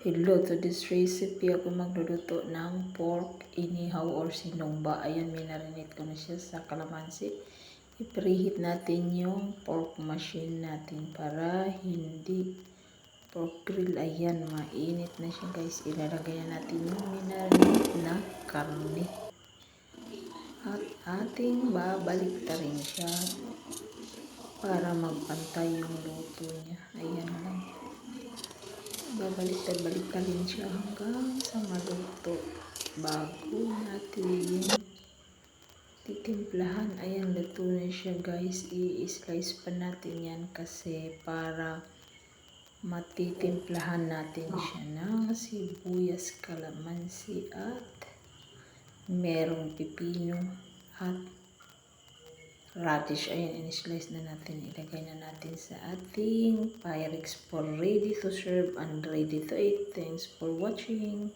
Hello, to this recipe ako magluluto ng pork inihaw or sinongba. Ayan, minarinate ko na siya sa kalamansi. I-preheat natin yung pork machine natin para hindi pork grill. Ayan, mainit na siya guys. Ilalagay na natin yung minarinate na karne. At ating babalik ta rin siya para magpantay yung luto niya. Ayan lang. Babalik-balikan siya hanggang sa maluto bago natin yung titimplahan. Ayan, luto na siya guys. I-slice pa natin yan kasi para matitimplahan natin siya ng sibuyas, kalamansi at merong pipino at radish. Ayan, in-slice na natin. Ilagay na natin sa ating Pyrex for ready to serve and ready to eat. Thanks for watching.